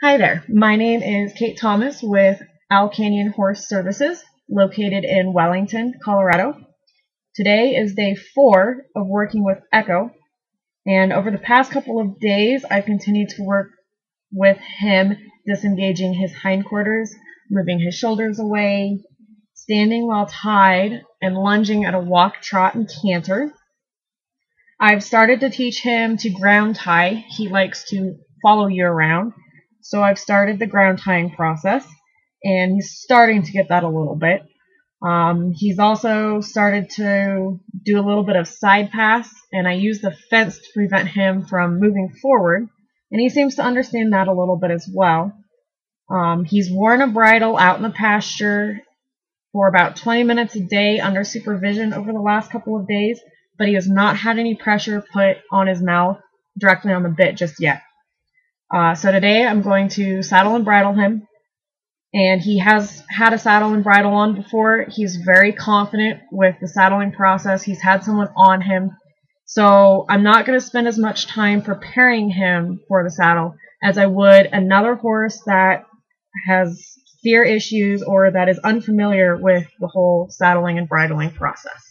Hi there, my name is Kate Thomas with Owl Canyon Horse Services, located in Wellington, Colorado. Today is day 4 of working with Echo, and over the past couple of days I've continued to work with him disengaging his hindquarters, moving his shoulders away, standing while tied, and lunging at a walk, trot, and canter. I've started to teach him to ground tie. He likes to follow you around. So I've started the ground tying process, and he's starting to get that a little bit. He's also started to do a little bit of side pass, and I use the fence to prevent him from moving forward, and he seems to understand that a little bit as well. He's worn a bridle out in the pasture for about 20 minutes a day under supervision over the last couple of days, but he has not had any pressure put on his mouth directly on the bit just yet. So today I'm going to saddle and bridle him, and he has had a saddle and bridle on before. He's very confident with the saddling process. He's had someone on him, so I'm not going to spend as much time preparing him for the saddle as I would another horse that has fear issues or that is unfamiliar with the whole saddling and bridling process.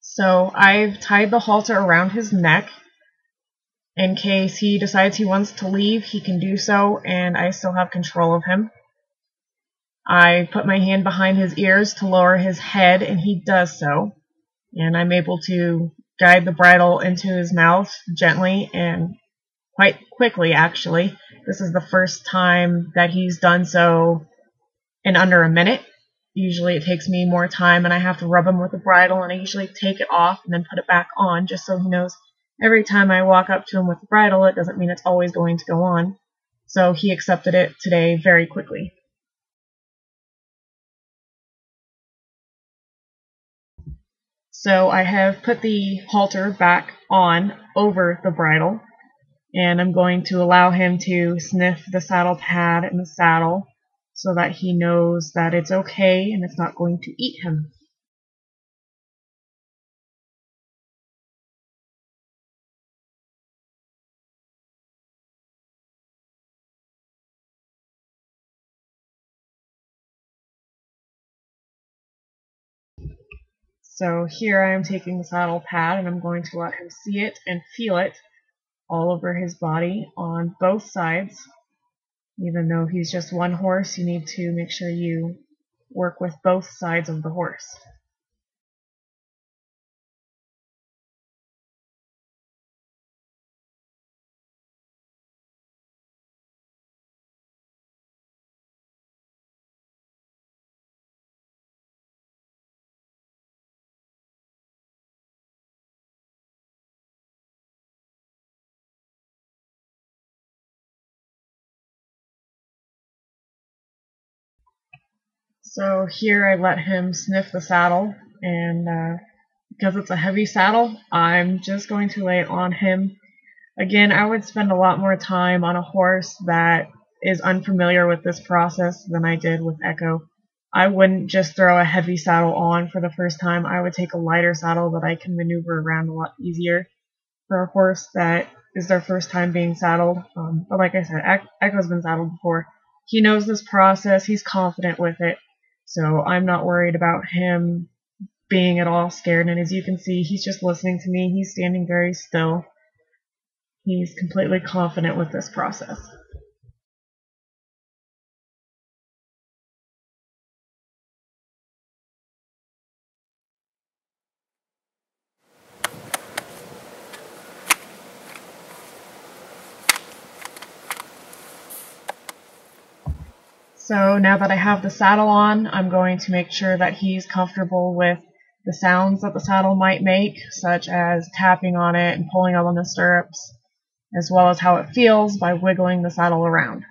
So I've tied the halter around his neck. In case he decides he wants to leave, he can do so, and I still have control of him. I put my hand behind his ears to lower his head, and he does so. And I'm able to guide the bridle into his mouth gently and quite quickly, actually. This is the first time that he's done so in under a minute. Usually it takes me more time, and I have to rub him with the bridle, and I usually take it off and then put it back on just so he knows every time I walk up to him with the bridle, it doesn't mean it's always going to go on. So he accepted it today very quickly. So I have put the halter back on over the bridle, and I'm going to allow him to sniff the saddle pad and the saddle so that he knows that it's okay and it's not going to eat him. So here I am taking the saddle pad, and I'm going to let him see it and feel it all over his body on both sides. Even though he's just one horse, you need to make sure you work with both sides of the horse. So here I let him sniff the saddle, and because it's a heavy saddle, I'm just going to lay it on him. Again, I would spend a lot more time on a horse that is unfamiliar with this process than I did with Echo. I wouldn't just throw a heavy saddle on for the first time. I would take a lighter saddle that I can maneuver around a lot easier for a horse that is their first time being saddled. But like I said, Echo's been saddled before. He knows this process. He's confident with it. So I'm not worried about him being at all scared. And as you can see, he's just listening to me. He's standing very still. He's completely confident with this process. So now that I have the saddle on, I'm going to make sure that he's comfortable with the sounds that the saddle might make, such as tapping on it and pulling up on the stirrups, as well as how it feels by wiggling the saddle around.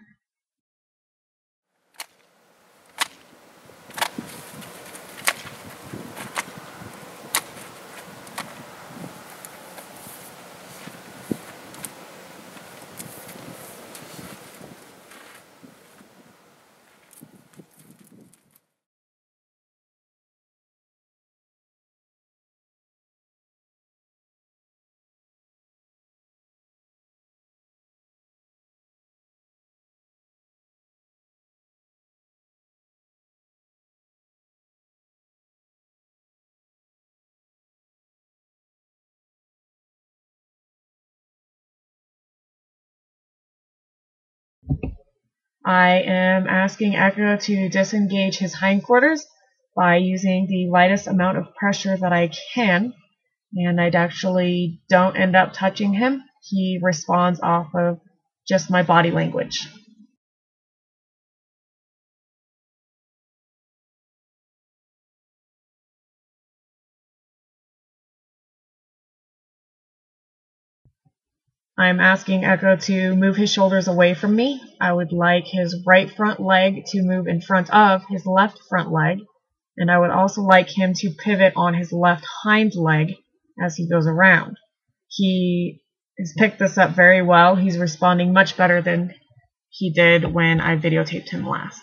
I am asking Echo to disengage his hindquarters by using the lightest amount of pressure that I can, and I actually don't end up touching him. He responds off of just my body language. I'm asking Echo to move his shoulders away from me. I would like his right front leg to move in front of his left front leg, and I would also like him to pivot on his left hind leg as he goes around. He has picked this up very well. He's responding much better than he did when I videotaped him last.